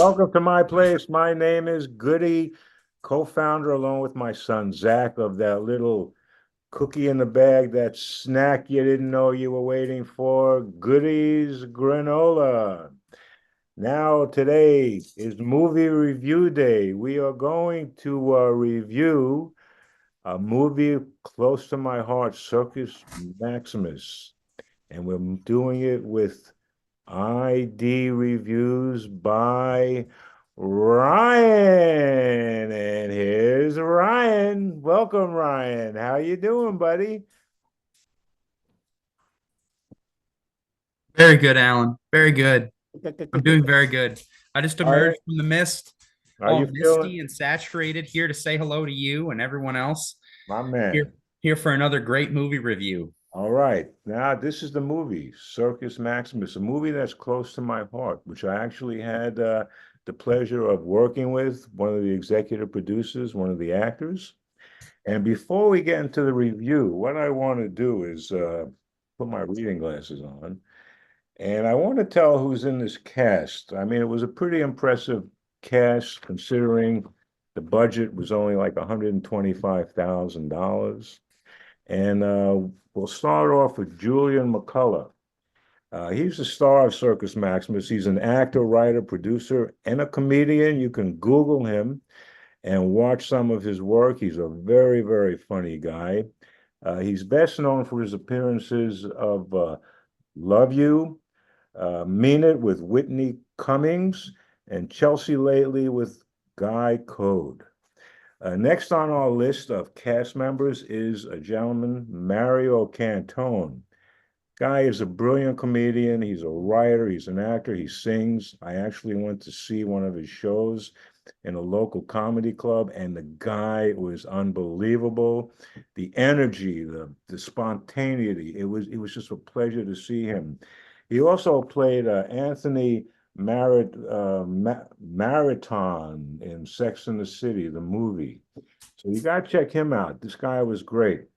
Welcome to my place. My name is Goody, co-founder along with my son Zach of that little cookie in the bag, that snack you didn't know you were waiting for, Goody's Granola. Now, today is movie review day. We are going to review a movie close to my heart, Circus Maximus. And we're doing it with ID reviews by Ryan. And here's Ryan. Welcome, Ryan. How you doing, buddy? Very good, Alan. Very good. I'm doing very good. I just Are, emerged from the mist, are all you feeling, misty and saturated, here to say hello to you and everyone else. my Here, man? here for another great movie review. All right. Now, this is the movie, Circus Maximus, a movie that's close to my heart, which I actually had the pleasure of working with one of the executive producers, one of the actors. And before we get into the review, what I want to do is put my reading glasses on, and I want to tell who's in this cast. I mean, it was a pretty impressive cast considering the budget was only like $125,000. And we'll start off with Julian McCullough. He's the star of Circus Maximus. He's an actor, writer, producer, and a comedian. You can Google him and watch some of his work. He's a very, very funny guy. He's best known for his appearances of Love You, Mean It with Whitney Cummings, and Chelsea Lately with Guy Code. Next on our list of cast members is a gentleman, Mario Cantone. Guy is a brilliant comedian. He's a writer. He's an actor. He sings. I actually went to see one of his shows in a local comedy club, and the guy was unbelievable. The energy, the spontaneity. It was just a pleasure to see him. He also played Anthony Marathon in Sex and the City, the movie. So you got to check him out. This guy was great.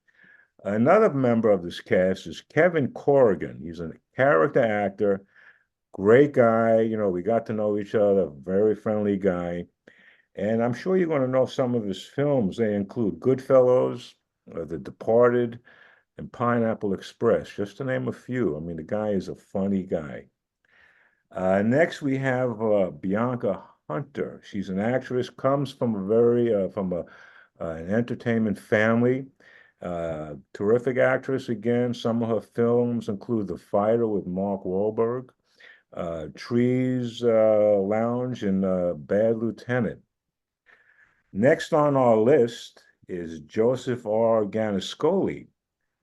Another member of this cast is Kevin Corrigan. He's a character actor, great guy. You know, we got to know each other, very friendly guy. And I'm sure you're going to know some of his films. They include Goodfellas, The Departed, and Pineapple Express, just to name a few. I mean, the guy is a funny guy. Next, we have Bianca Hunter. She's an actress, comes from a very from a an entertainment family. Terrific actress again. Some of her films include The Fighter with Mark Wahlberg, Trees Lounge, and Bad Lieutenant. Next on our list is Joseph R. Ganascoli.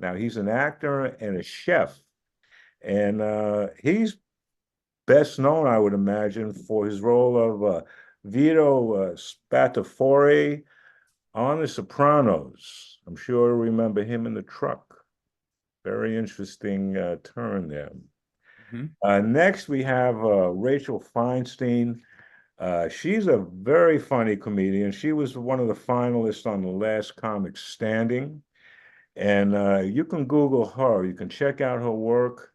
Now, he's an actor and a chef, and he's best known, I would imagine, for his role of Vito Spatafore on The Sopranos. I'm sure you remember him in the truck. Very interesting turn there. Mhm. Next, we have Rachel Feinstein. She's a very funny comedian. She was one of the finalists on The Last Comic Standing. And you can Google her. You can check out her work.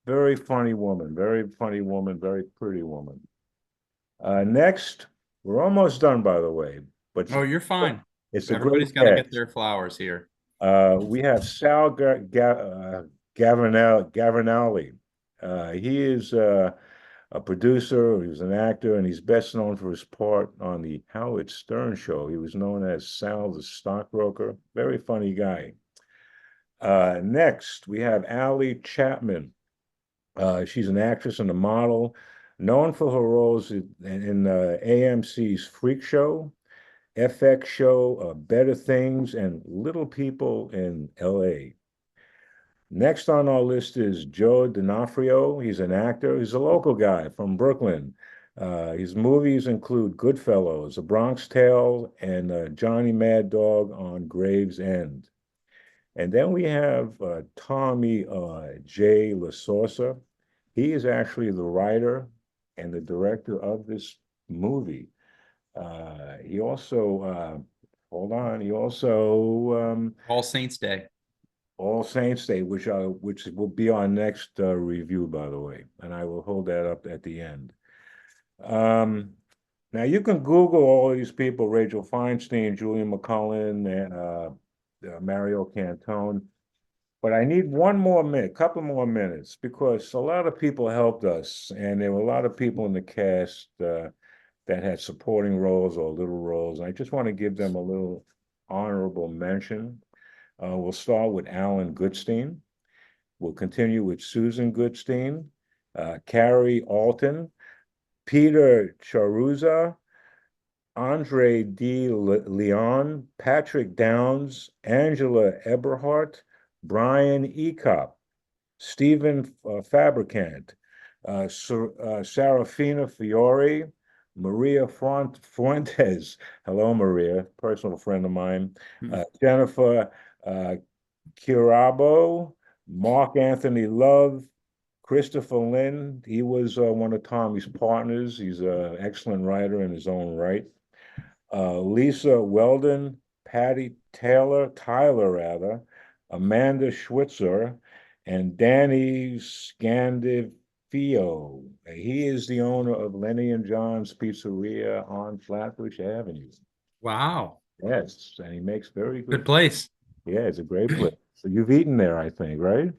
Very funny woman, very pretty woman. Next, we're almost done, by the way, but Oh, you're fine. it's a great Everybody's got to get cast. their flowers here. We have Sal Gavernelli. He is a producer, he's an actor, and he's best known for his part on the Howard Stern show. He was known as Sal the Stockbroker. Very funny guy. Next, we have Ali Chapman. She's an actress and a model, known for her roles in AMC's Freak Show, FX show, Better Things, and Little People in LA. Next on our list is Joe D'Onofrio. He's an actor. He's a local guy from Brooklyn. His movies include Goodfellas, A Bronx Tale, and Johnny Mad Dog on Gravesend. And then we have Tommy J. LaSorsa. He is actually the writer and the director of this movie. He also, hold on, he also All Saints Day. All Saints Day, which will be our next review, by the way, and I will hold that up at the end. Now you can Google all of these people: Rachel Feinstein, Julian McCullen, and Mario Cantone. But I need one more minute, couple more minutes, because a lot of people helped us, and there were a lot of people in the cast that had supporting roles or little roles. I just want to give them a little honorable mention. We'll start with Alan Goodstein. We'll continue with Susan Goodstein, Carrie Alton, Peter Charuza, Andre D. Leon, Patrick Downs, Angela Eberhardt, Brian Ecop, Stephen Fabricant, Serafina Fiore, Maria Fuentes. Hello, Maria, personal friend of mine. Jennifer Kirabo, Mark Anthony Love, Christopher Lynn. He was one of Tommy's partners. He's an excellent writer in his own right. Lisa Weldon, Patty Tyler rather, Amanda Schwitzer, and Danny Scandifio. He is the owner of Lenny and John's Pizzeria on Flatbush Avenue. Wow. Yes, and he makes very Good good. place. Yeah, it's a great place. So you've eaten there, I think, right?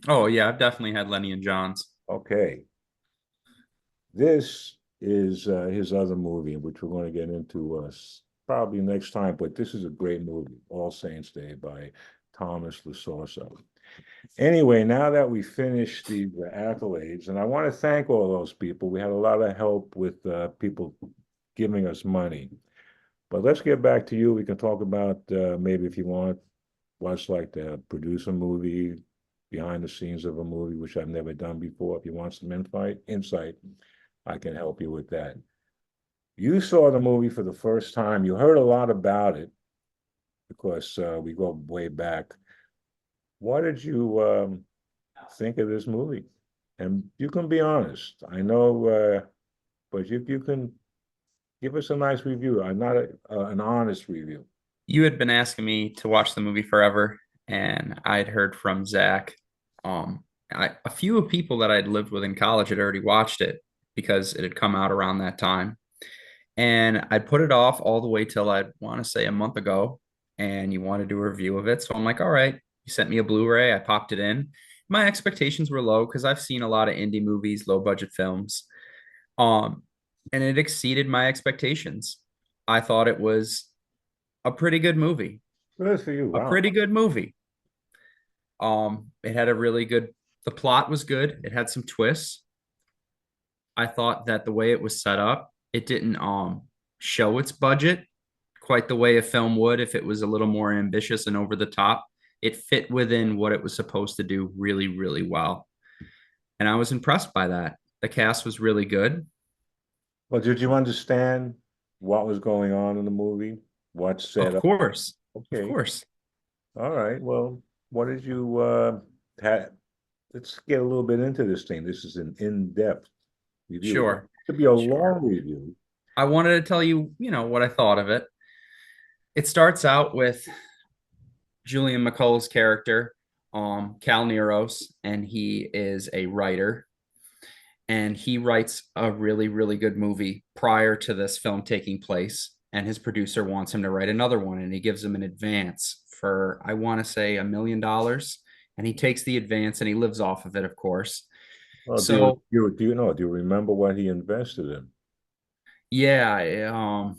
Oh yeah, I've definitely had Lenny and John's. Okay. This is his other movie, which we're going to get into probably next time, but this is a great movie, All Saints Day by Thomas Lasorso. Anyway, now that we finished the accolades, and I want to thank all those people. We had a lot of help with people giving us money. But let's get back to you. We can talk about maybe if you want what's like to produce a movie, behind the scenes of a movie, which I've never done before. If you want some insight, I can help you with that. You saw the movie for the first time. You heard a lot about it because we go way back. What did you think of this movie? And you can be honest. I know, but if you can give us a nice review, not an honest review. You had been asking me to watch the movie forever, and I'd heard from Zach. A few of people that I'd lived with in college had already watched it because it had come out around that time. And I put it off all the way till I'd want to say a month ago, and you want to do a review of it. So I'm like, all right, you sent me a Blu-ray, I popped it in. My expectations were low because I've seen a lot of indie movies, low budget films. Um, and it exceeded my expectations. I thought it was a pretty good movie. Good for you. A Wow. pretty good movie. It had a really good, the plot was good. It had some twists. I thought that the way it was set up, it didn't show its budget quite the way a film would if it was a little more ambitious and over the top. It fit within what it was supposed to do really, really well. And I was impressed by that. The cast was really good. Well, did you understand what was going on in the movie? What set Of up? course. Of Okay. course. All right. Well, what did you have? Let's get a little bit into this thing. This is an in-depth review. It Sure. could be a Sure. long review. I wanted to tell you, what I thought of it. It starts out with Julian McCullough's character, Cal Neros, and he is a writer. And he writes a really, really good movie prior to this film taking place. And his producer wants him to write another one, and he gives him an advance for, I want to say, $1 million. And he takes the advance and he lives off of it, of course. Well, So, do you know? Do you remember what he invested in? yeah,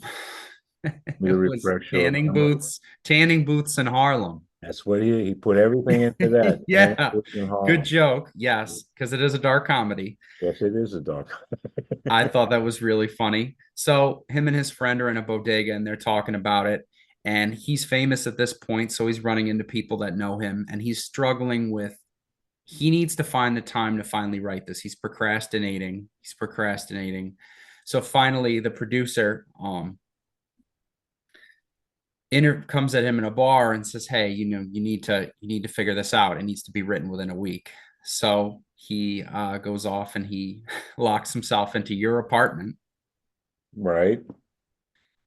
Me to it was refresh your memory. tanning booths in Harlem. That's what he put everything into that. And Yeah, it's in good Harlem. joke. Yes, because it is a dark comedy. Yes, it is a dark. I thought that was really funny. So him and his friend are in a bodega and they're talking about it. And he's famous at this point, so he's running into people that know him, and he's struggling with. He needs to find the time to finally write this. He's procrastinating. He's procrastinating. So finally, the producer comes at him in a bar and says, "Hey, you need to figure this out. It needs to be written within a week." So he goes off and he locks himself into your apartment Right.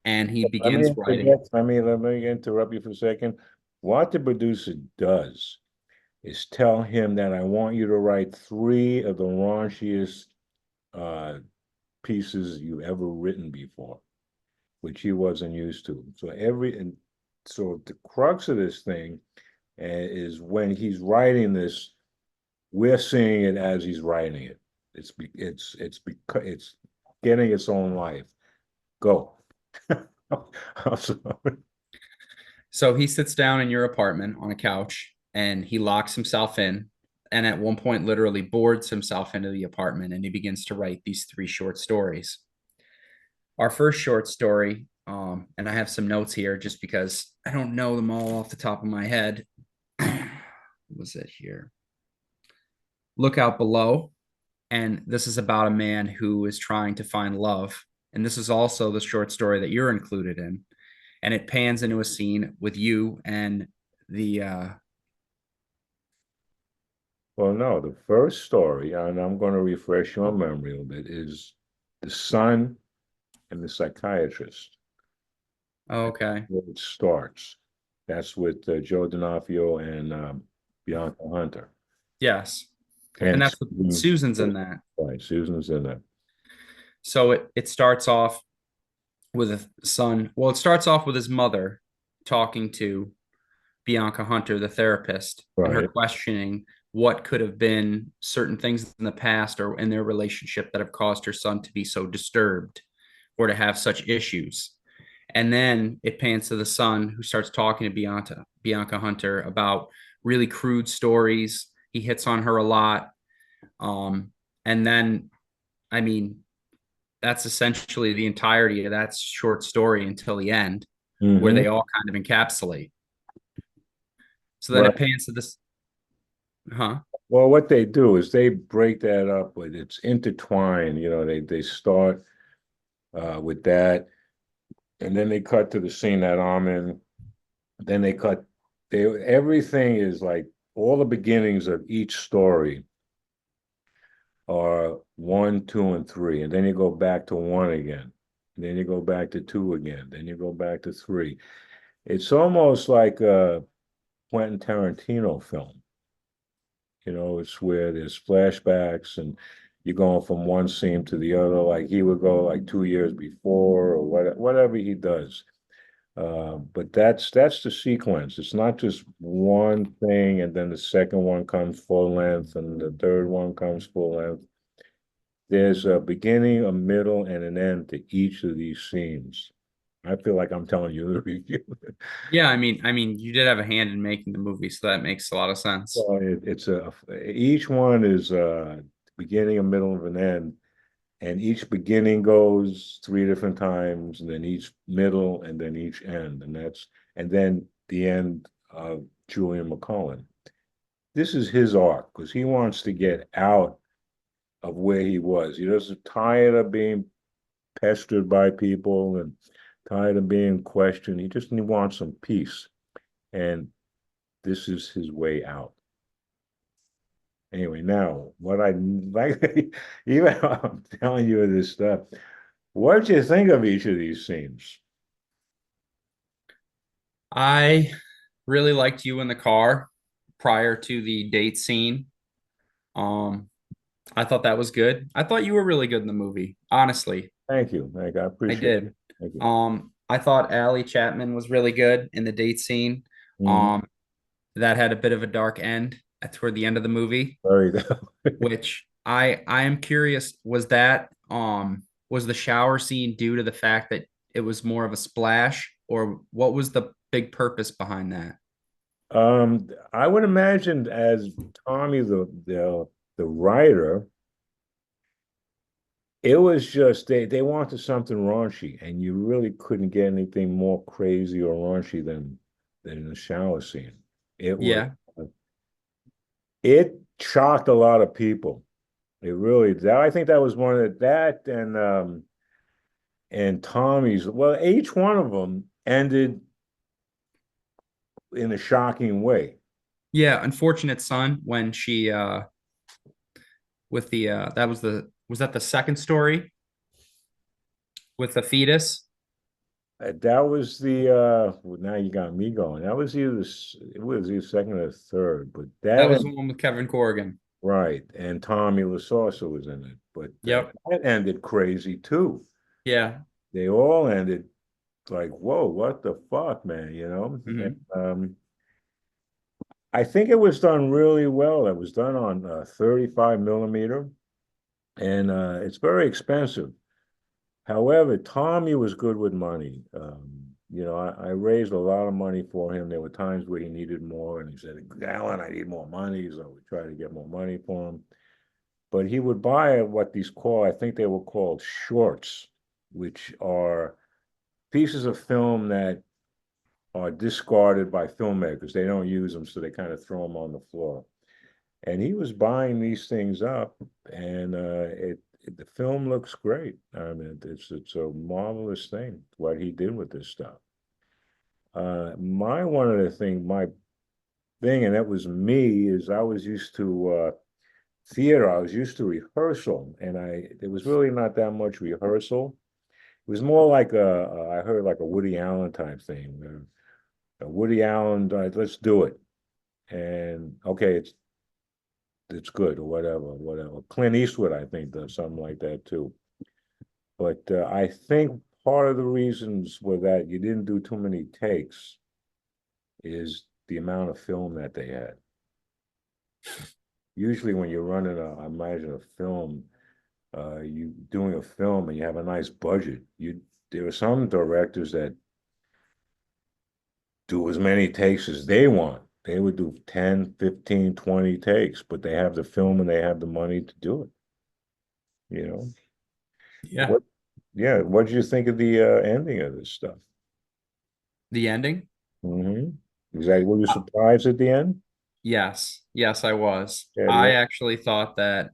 and he Let me begins writing. interject. Let me interrupt you for a second. What the producer does is tell him that I want you to write three of the raunchiest uh, pieces you've ever written before, which he wasn't used to. So the crux of this thing is when he's writing this, we're seeing it as he's writing it. It's because it's getting its own life. Go. I'm sorry. So he sits down in your apartment on a couch and he locks himself in. And at one point, literally boards himself into the apartment and he begins to write these three short stories. Our first short story, and I have some notes here just because I don't know them all off the top of my head. What was it here? Look Out Below. And this is about a man who is trying to find love. And this is also the short story that you're included in. And it pans into a scene with you and the Well, no, the first story, and I'm going to refresh your memory a little bit, is the son and the psychiatrist. okay. Where it starts. That's with Joe D'Onofrio and Bianca Hunter. Yes. And And that's what Susan's in that. right, Susan's in it. So it starts off with a son. Well, it starts off with his mother talking to Bianca Hunter, the therapist, and her Right. questioning what could have been certain things in the past or in their relationship that have caused her son to be so disturbed or to have such issues. And then it pans to the son who starts talking to Bianca Hunter about really crude stories. He hits on her a lot. And then, I mean, that's essentially the entirety of that short story until the end, where Mm-hmm. they all kind of encapsulate. So then Right. it pans to this, huh? Well, what they do is they break that up, but it's intertwined. They start with that, and then they cut to the scene that I'm in. Then they cut. Everything is like all the beginnings of each story are one, two, and three, and then you go back to one again, and then you go back to two again, then you go back to three. It's almost like a Quentin Tarantino film. It's where there's flashbacks and you're going from one scene to the other. Like he would go like 2 years before or whatever he does. But that's the sequence. It's not just one thing and then the second one comes full length and the third one comes full length. There's a beginning, a middle, and an end to each of these scenes. I feel like I'm telling you the review. Yeah, I mean, you did have a hand in making the movie, so that makes a lot of sense. Well, each one is a beginning, a middle, and an end, and each beginning goes three different times, and then each middle, and then each end, and then the end of Julian McCullen. This is his arc because he wants to get out of where he was. He was tired of being pestered by people and tired of being questioned. He wants some peace, and this is his way out. Anyway, now what I like, even though I'm telling you this stuff, what did you think of each of these scenes? I really liked you in the car prior to the date scene. Um, I thought that was good. I thought you were really good in the movie, honestly. Thank you. I I appreciate it. did. Thank you. I thought Allie Chapman was really good in the date scene. Mhm. Um, that had a bit of a dark end at toward the end of the movie, Very good. which I am curious, was the shower scene due to the fact that it was more of a splash, or what was the big purpose behind that? I would imagine as Tommy, the writer, it was just they wanted something raunchy, and you really couldn't get anything more crazy or raunchy than the shower scene. It was Yeah. it shocked a lot of people. It really that I think that was one of that and Tommy's. Well, each one of them ended in a shocking way. Yeah, Unfortunate Son when she with the that was the was that the second story with the fetus? That was the well, now you got me going. That was it was either second or third, but That was the one with Kevin Corrigan. right. And Tommy Lasorsa was in it, but Yep. that ended crazy too. Yeah. They all ended like, whoa, what the fuck, man, you know? And, Hmm. I think it was done really well. It was done on 35 millimeter, and it's very expensive. However, Tommy was good with money. I raised a lot of money for him. There were times where he needed more, and he said, "Alan, I need more money." So we tried to get more money for him. But he would buy what these call, I think they were called shorts, which are pieces of film that are discarded by filmmakers. They don't use them, so they kind of throw them on the floor. And he was buying these things up, and the film looks great. I mean, it's a marvelous thing what he did with this stuff. My one of the thing, my thing, and that was me, is I was used to theater. I was used to rehearsal, and there was really not that much rehearsal. It was more like I heard like a Woody Allen type thing. Woody Allen, let's do it, and okay, it's good or whatever. Clint Eastwood, I think, does something like that too. But I think part of the reasons were that you didn't do too many takes is the amount of film that they had. Usually, when you're running I imagine a film, you doing a film and you have a nice budget. There are some directors that do as many takes as they want. They would do 10, 15, 20 takes, but they have the film and they have the money to do it, you know? Yeah. What, yeah, what did you think of the ending of this stuff? The ending? Mm-hmm. Exactly. Were you Uh, surprised at the end? yes. Yes, I was. Yeah, I yeah, actually thought that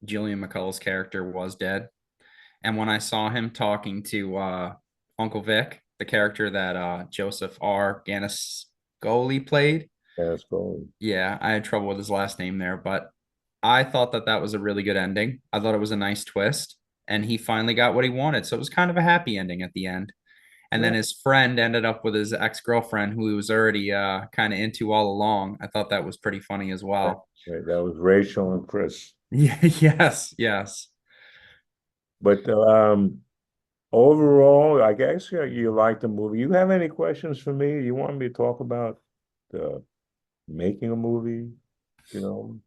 Julian McCullough's character was dead. And when I saw him talking to Uncle Vic, the character that Joseph R. Ganiscoli played, that's cool. yeah, I had trouble with his last name there, but I thought that that was a really good ending. I thought it was a nice twist, and he finally got what he wanted. So it was kind of a happy ending at the end. And Yeah, then his friend ended up with his ex-girlfriend, who he was already kind of into all along. I thought that was pretty funny as right, well. right. That was Rachel and Chris. Yeah, yes, yes. But overall, I guess you like the movie. You have any questions for me? You want me to talk about the making a movie? You know,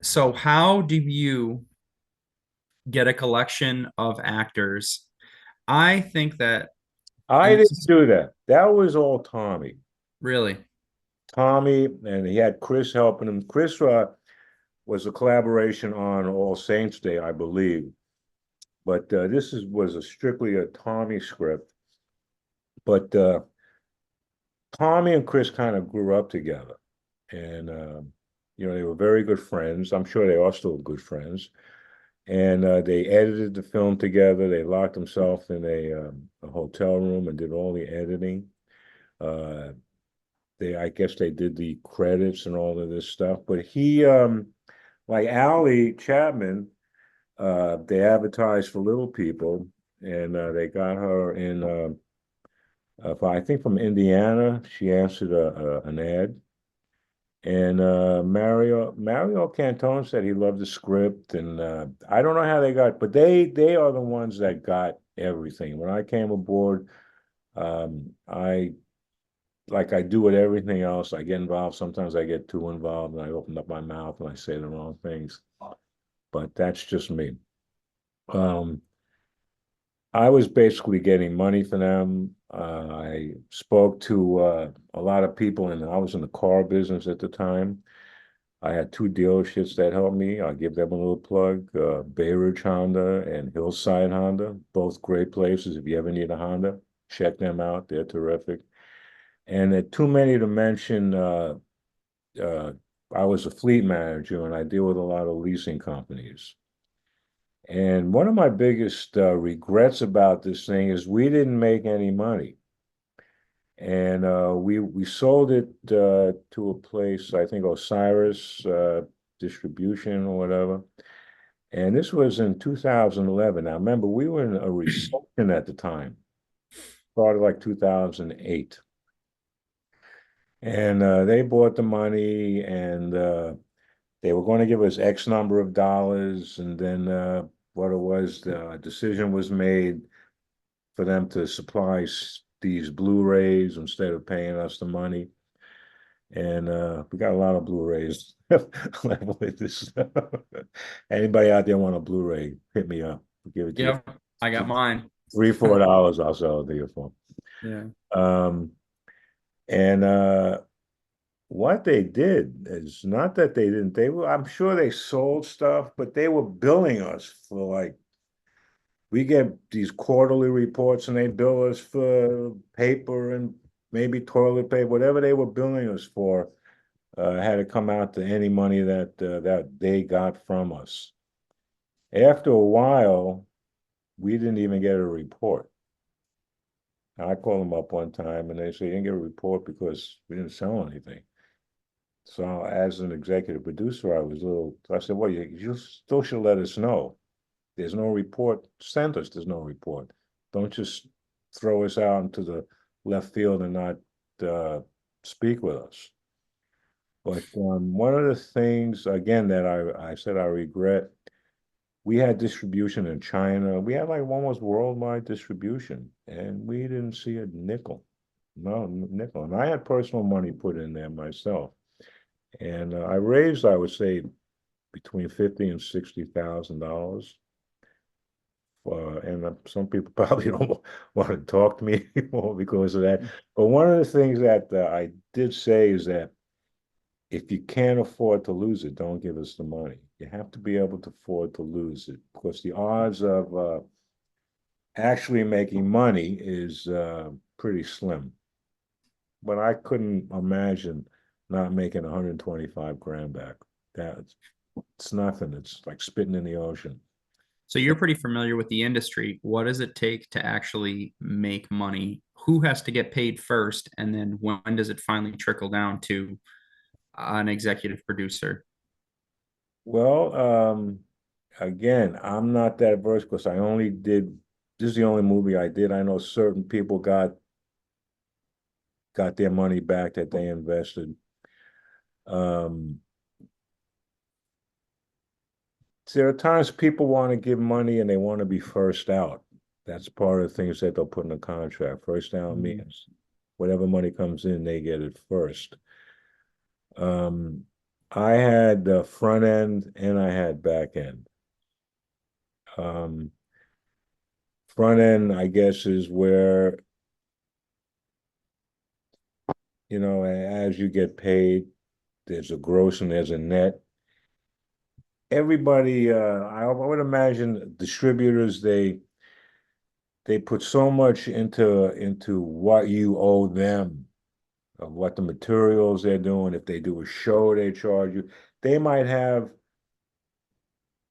So how do you get a collection of actors? I think that, I and this didn't is do that. That was all Tommy. really, Tommy, and he had Chris helping him. Chris was a collaboration on All Saints Day, I believe. But this was a strictly a Tommy script. But Tommy and Chris kind of grew up together, and they were very good friends. I'm sure they are still good friends. And they edited the film together. They locked themselves in a hotel room and did all the editing. Uh, I guess they did the credits and all of this stuff. But like Allie Chapman, they advertised for Little People, and they got her in. I think from Indiana, she answered an ad, and Mario Cantone said he loved the script, and I don't know how they got, but they are the ones that got everything. When I came aboard, I like I do with everything else. I get involved. Sometimes I get too involved, and I open up my mouth and I say the wrong things. But that's just me. Um, I was basically getting money for them. I spoke to a lot of people, and I was in the car business at the time. I had two dealerships that helped me. I'll give them a little plug, Bay Ridge Honda and Hillside Honda, both great places. If you ever need a Honda, check them out. They're terrific. And too many to mention, uh, I was a fleet manager and I deal with a lot of leasing companies. And one of my biggest regrets about this thing is we didn't make any money. And we sold it to a place, I think Osiris Distribution or whatever. And this was in 2011. Now, remember, we were in a recession at the time, started like 2008. And they bought the money, and they were going to give us X number of dollars, and then what it was, the decision was made for them to supply these Blu-rays instead of paying us the money. And we got a lot of Blu-rays. With this. Anybody out there want a Blu-ray, hit me up. I'll give it to you. Yep, I got mine. Three, $4, I'll sell it to you for. Yeah. And what they did is not that they didn't, I'm sure they sold stuff, but they were billing us for like, we get these quarterly reports and they bill us for paper and maybe toilet paper, whatever they were billing us for, had to come out to any money that they got from us. After a while, we didn't even get a report. I called them up one time and they said, you didn't get a report because we didn't sell anything. So as an executive producer, I said, well, you still should let us know. There's no report, send us, there's no report. Don't just throw us out into the left field and not speak with us. But one of the things, again, that I said I regret, we had distribution in China. We had like almost worldwide distribution, and we didn't see a nickel. No nickel. And I had personal money put in there myself. And I raised, I would say, between $50,000 and $60,000. And some people probably don't want to talk to me anymore because of that. But one of the things that I did say is that if you can't afford to lose it, don't give us the money. You have to be able to afford to lose it because the odds of actually making money is pretty slim. But I couldn't imagine not making 125 grand back. It's nothing. It's like spitting in the ocean. So you're pretty familiar with the industry. What does it take to actually make money? Who has to get paid first? And then when does it finally trickle down to an executive producer? Well, again, I'm not that versed because I only did, this is the only movie I did. I know certain people got their money back that they invested. Um, there are times people want to give money and they want to be first out. That's part of the things that they'll put in the contract. First out means whatever money comes in, they get it first. I had the front end and I had back end. Front end, I guess, is where, as you get paid, there's a gross and there's a net. Everybody, I would imagine distributors, they put so much into what you owe them, of what the materials they're doing. If they do a show, they charge you. They might have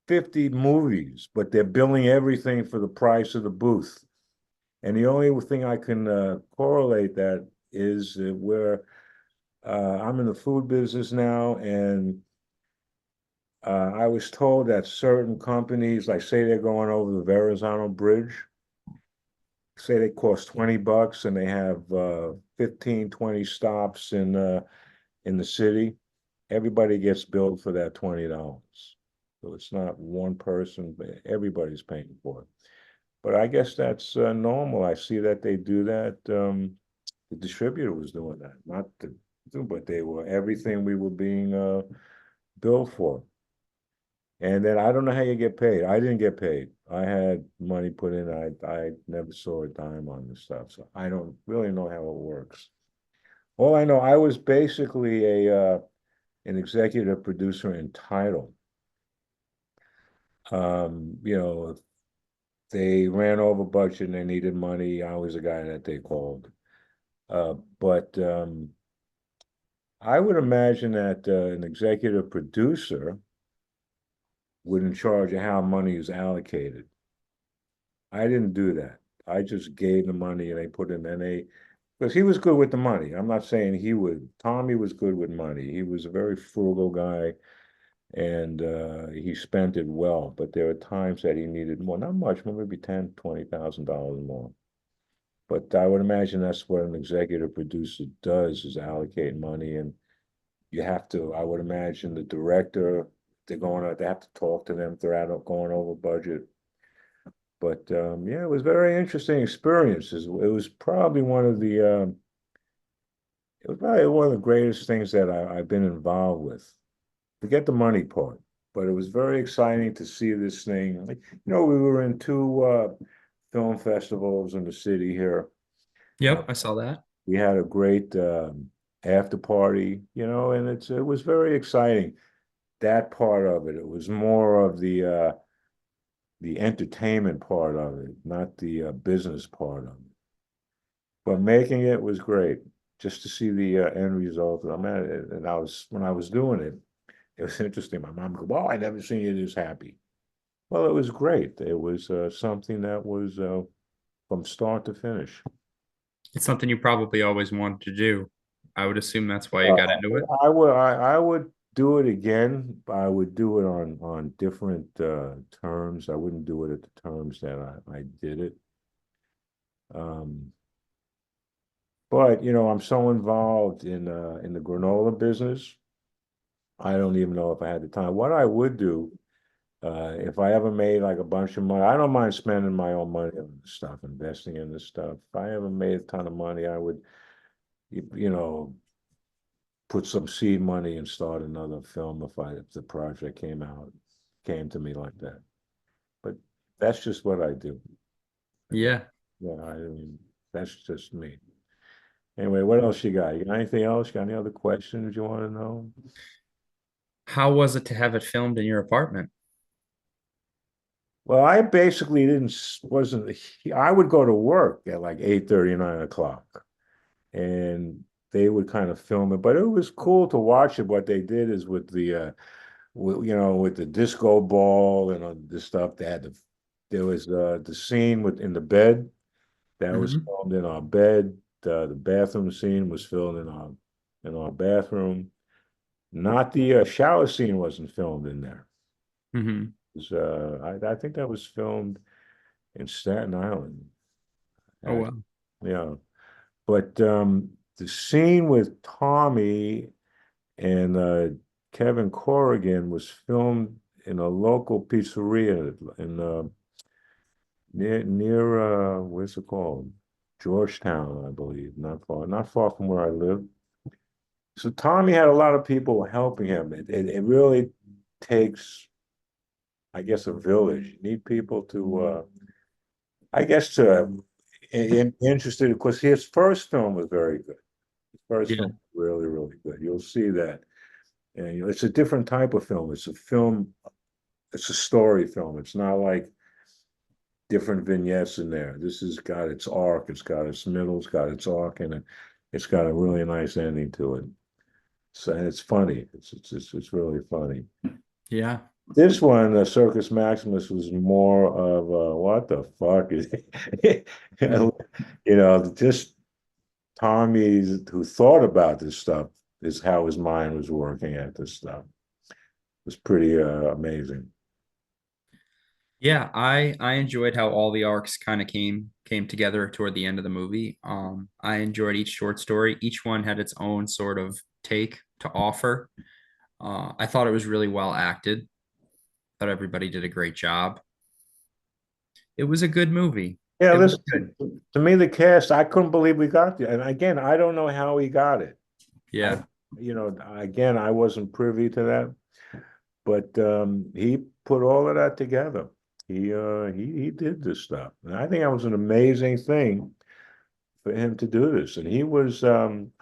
50 movies, but they're billing everything for the price of the booth. And the only thing I can correlate that is where I'm in the food business now, and I was told that certain companies, like say they're going over the Verrazano Bridge, say they cost $20 and they have 15, 20 stops in the city, everybody gets billed for that $20. So it's not one person, but everybody's paying for it. But I guess that's normal. I see that they do that. The distributor was doing that, not the, but they were everything we were being billed for. And then I don't know how you get paid. I didn't get paid. I had money put in. I never saw a dime on this stuff, so I don't really know how it works. All I know, I was basically an executive producer in title. If they ran over budget and they needed money, I was the guy that they called. But I would imagine that an executive producer would in charge of how money is allocated. I didn't do that. I just gave the money and they put in and they because he was good with the money. I'm not saying he would. Tommy was good with money. He was a very frugal guy and he spent it well. But there were times that he needed more, not much, maybe $10,000, $20,000 more. But I would imagine that's what an executive producer does is allocate money. And You have to, I would imagine the director, they're going out, they have to talk to them if they're out going over budget. But yeah, it was very interesting experiences. It was probably one of the it was probably one of the greatest things that I've been involved with. Forget the money part, but it was very exciting to see this thing. Like, we were in two film festivals in the city here. Uh, Yep, I saw that. we had a great after party, and it was very exciting. That part of it. It was more of the entertainment part of it, not the business part of it. But making it was great, just to see the end result. I'm at it, and when I was doing it, it was interesting. My mom goes, "Well, I never seen you this happy." Well, it was great. It was something that was from start to finish. It's something you probably always wanted to do. I would assume that's why you got into it. I would do it again. I would do it on different terms. I wouldn't do it at the terms that I did it. Um, but I'm so involved in the granola business. I don't even know if I had the time. What I would do, if I ever made like a bunch of money, I don't mind spending my own money on this stuff, investing in this stuff. If I ever made a ton of money, I would, you know, put some seed money and start another film if the project came to me like that. But that's just what I do. And Yeah. yeah, I mean, that's just me. Anyway, what else you got? You got anything else? Got any other questions you want to know? How was it to have it filmed in your apartment? Well, I basically didn't wasn't I would go to work at like 8:30, 9 o'clock, and they would kind of film it, but it was cool to watch it. What they did is with with the disco ball and this stuff, there was the scene in the bed that was Hmm. filmed in our bed. The bathroom scene was filmed in our bathroom. Not the shower scene wasn't filmed in there. Hmm. I think that was filmed in Staten Island. Oh, Actually. wow. Yeah. But the scene with Tommy and Kevin Corrigan was filmed in a local pizzeria in near where's it called? Georgetown, I believe. Not far from where I live. So Tommy had a lot of people helping him. It really takes, I guess, a village. You need people to I guess to interested because his first film was very good. His first Yeah. film was really, really good. You'll see that. And it's a different type of film. It's a story film. It's not like different vignettes in there. This has got its arc, it's got its middle, it's got its arc, and it's got a really nice ending to it. So and it's funny. It's really funny. Yeah. This one, Circus Maximus, was more of what the fuck is it? Mm. Just Tommy who thought about this stuff is how his mind was working at this stuff. It was pretty amazing. Yeah, I enjoyed how all the arcs kind of came together toward the end of the movie. I enjoyed each short story. Each one had its own sort of take to offer. I thought it was really well acted. Thought everybody did a great job. It was a good movie. Yeah, It was listen, good. to me, the cast, I couldn't believe we got there. And again, I don't know how he got it. I, Yeah. again, I wasn't privy to that, but he put all of that together. He did this stuff. And I think that was an amazing thing for him to do this. And he was in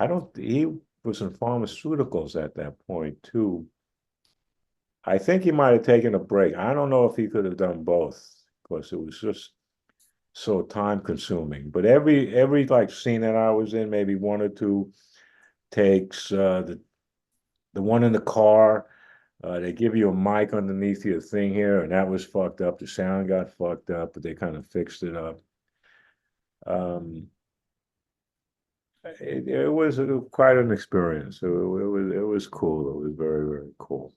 pharmaceuticals at that point too. I think he might have taken a break. I don't know if he could have done both because it was just so time consuming. But every like scene that I was in, maybe one or two takes. The one in the car, they give you a mic underneath your thing here, and that was fucked up. The sound got fucked up, but they kind of fixed it up. Um, it was quite an experience. It was cool. It was very, very cool.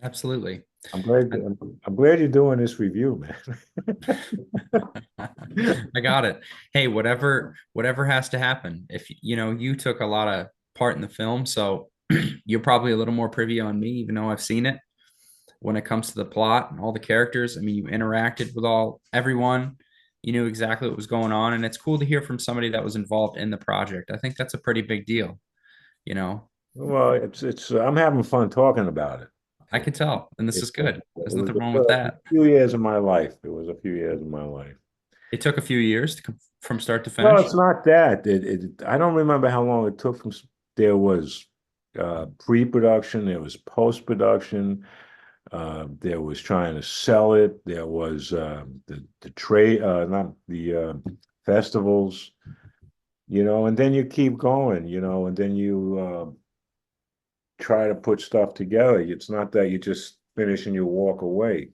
Absolutely. I'm glad I'm glad you're doing this review, man. I got it. Hey, whatever has to happen. If you took a lot of part in the film, so You're probably a little more privy on me, even though I've seen it. When it comes to the plot and all the characters, I mean, you interacted with everyone. You knew exactly what was going on, and it's cool to hear from somebody that was involved in the project. I think that's a pretty big deal, you know. Well, it's I'm having fun talking about it. I could tell, and this It, is good. it There's was nothing wrong with a that. few years of my life. It was a few years of my life. It took a few years to come from start to No, finish. it's not that. I don't remember how long it took there was pre-production, there was post-production, there was trying to sell it, there was the trade, not the festivals, and then you keep going, and then you try to put stuff together. It's not that you just finish and you walk away.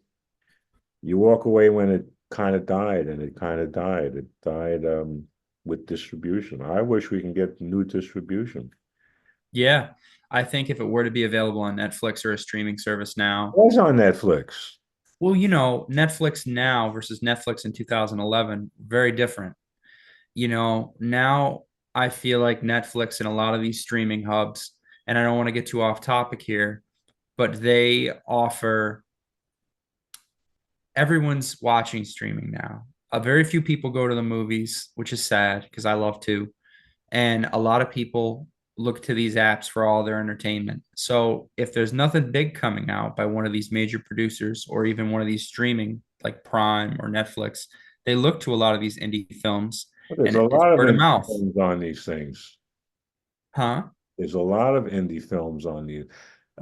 You walk away when it kind of died, and it kind of died. It died with distribution. I wish we can get new distribution. Yeah, I think if it were to be available on Netflix or a streaming service It now, was on Netflix. well, Netflix now versus Netflix in 2011, very different. Now I feel like Netflix and a lot of these streaming hubs, and I don't want to get too off topic here, but they offer everyone's watching streaming now. Very few people go to the movies, which is sad because I love to. And a lot of people look to these apps for all their entertainment. So if there's nothing big coming out by one of these major producers or even one of these streaming like Prime or Netflix, they look to a lot of these indie films But there's and a it's lot of word of indie mouth. films on these things. Huh? There's a lot of indie films on these.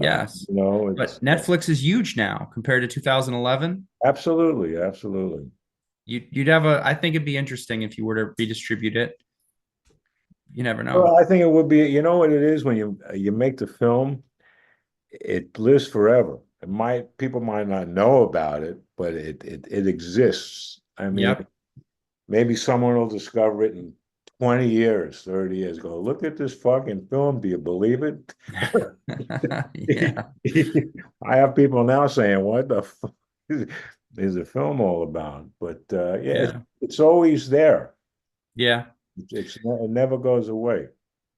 Yes. It's But Netflix is huge now compared to 2011. absolutely, absolutely. You'd have a, I think it'd be interesting if you were to redistribute it. You never know. Well, I think it would be, you know what it is when you make the film, it lives forever. People might not know about it, but it exists. I mean, Yep. maybe someone will discover it in 20 years, 30 years, go, look at this fucking film. Do you believe it? Yeah. I have people now saying, what the fuck is the film all about? But yeah, Yeah. it's always there. Yeah. It never goes away.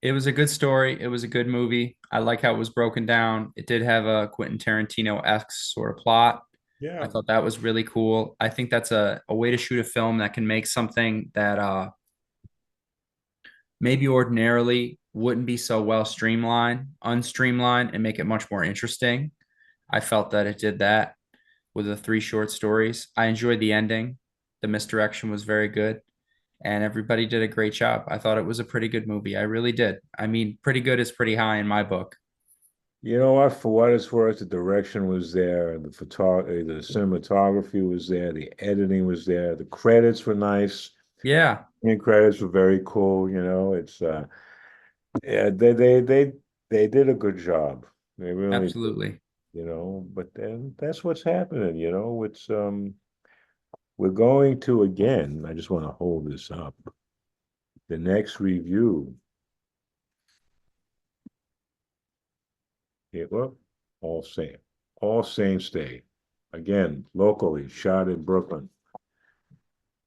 It was a good story. It was a good movie. I like how it was broken down. It did have a Quentin Tarantino-esque sort of plot. I Yeah. thought that was really cool. I think that's a way to shoot a film that can make something that maybe ordinarily wouldn't be so well streamlined, unstreamlined, and make it much more interesting. I felt that it did that with the three short stories. I enjoyed the ending. The misdirection was very good, and everybody did a great job. I thought it was a pretty good movie. I really did. I mean, pretty good is pretty high in my book. You know what? For what it's worth, the direction was there, the cinematography was there, the editing was there, the credits were nice, Yeah, and credits were very cool. It's yeah, they did a good job. They really did, absolutely. But then that's what's happening. It's we're going to again. I just want to hold this up. The next review. It well, all same, all Saints Day. Again, locally, shot in Brooklyn.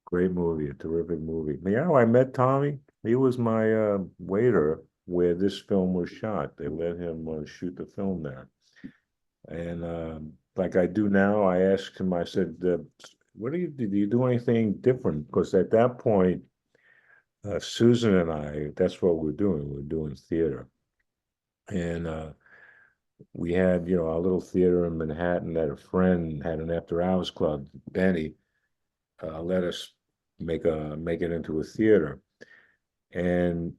Great movie, a terrific movie. Yeah, I met Tommy. He was my waiter where this film was shot. They let him shoot the film there. And like I do now, I asked him, I said, did you do anything different? Because at that point, Susan and I, that's what we're doing. We're doing theater. And we had, our little theater in Manhattan that a friend had an after hours club. Benny let us make it into a theater. And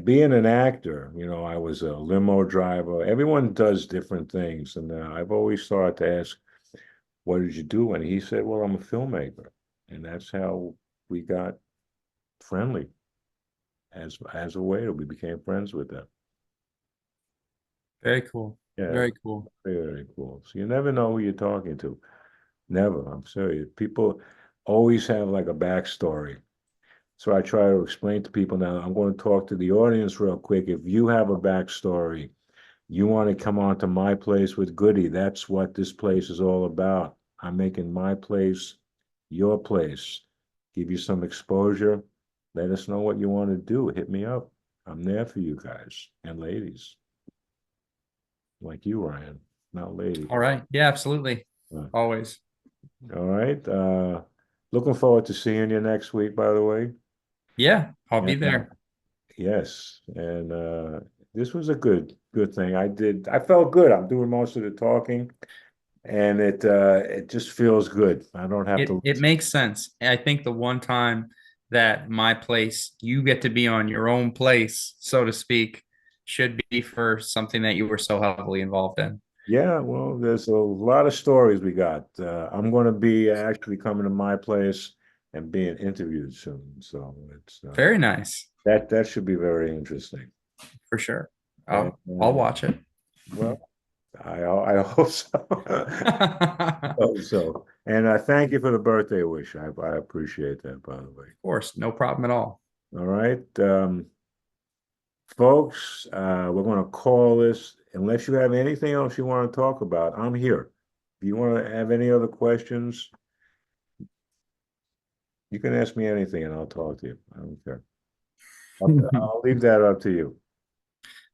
being an actor, I was a limo driver. Everyone does different things, and I've always started to ask, "What did you do?" And he said, "Well, I'm a filmmaker," and that's how we got friendly as a waiter. We became friends with them. Very cool. Yeah, Very cool. very, very cool. So you never know who you're talking to. Never. I'm serious. People always have like a backstory. So I try to explain to people now. I'm going to talk to the audience real quick. If you have a backstory, you want to come on to my place with Goody. That's what this place is all about. I'm making my place your place. Give you some exposure. Let us know what you want to do. Hit me up. I'm there for you guys and ladies. Like you, Ryan, not lady. All right. Yeah, absolutely. Always. All right. Looking forward to seeing you next week, by the way. Yeah, I'll be And, there. yes. And this was a good thing. I felt good. I'm doing most of the talking, and it just feels good. I don't have to It makes sense. I think the one time that my place, you get to be on your own place, so to speak, should be for something that you were so heavily involved in. Yeah, well, there's a lot of stories we got. I'm going to be actually coming to my place and being interviewed soon. So it's Very nice, that should be very interesting. for sure. And I'll watch it. well, I hope so. Of Hope so. And thank you for the birthday wish. I appreciate that, by the way. course, no problem at all. All right, folks, we're going to call this. Unless you have anything else you want to talk about, I'm here. If you want to have any other questions, you can ask me anything and I'll talk to you. I don't care. I'll leave that up to you.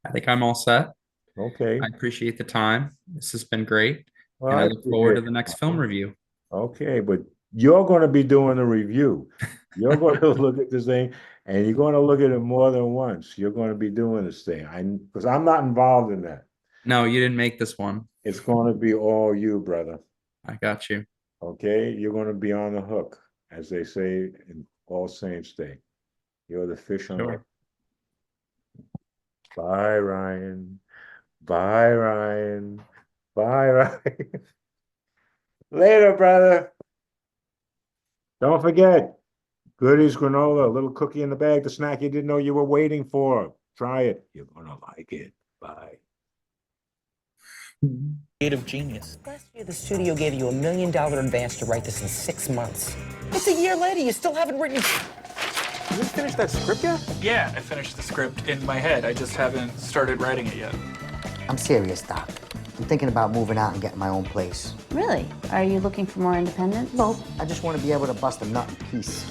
I think I'm all set. Okay. I appreciate the time. This has been great. Well, And I I look forward to appreciate the next film review. Okay, but you're going to be doing the review. You're going to look at this thing and you're going to look at it more than once. You're going to be doing this thing. Because I'm not involved in that. No, you didn't make this one. It's going to be all you, brother. I got you. Okay? You're going to be on the hook, as they say in All Saints Day. You're the fish on the hook. Sure. Bye, Ryan. Bye, Ryan. Bye, Ryan. Later, brother. Don't forget, Goody's granola, a little cookie in the bag, the snack you didn't know you were waiting for. Try it. You're gonna like it. Bye. Creative genius. Last year, the studio gave you $1 million advance to write this in 6 months. It's a year later, you still haven't written. You finished that script yet? Yeah, I finished the script in my head. I just haven't started writing it yet. I'm serious, Doc. I'm thinking about moving out and getting my own place. Really? Are you looking for more independence? No, I just want to be able to bust a nut in peace.